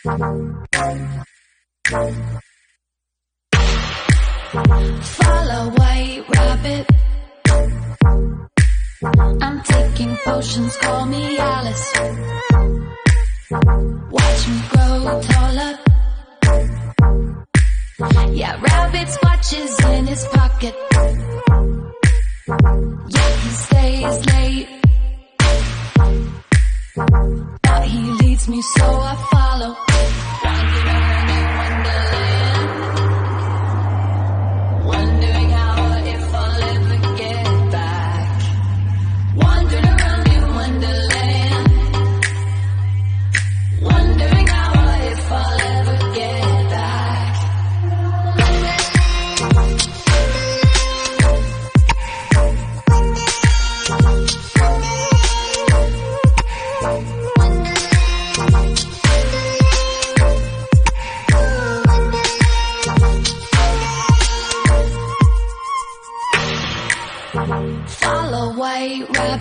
Follow white rabbit. I'm taking potions, call me Alice. Watch me grow taller. Yeah, rabbit's watches in his pocket. Yeah, he stays late, but he leads me so I follow. Wandering around in Wonderland, wondering how if I'll ever get back. Wandering around in Wonderland, wondering how if I'll ever get back. Follow white rabbit.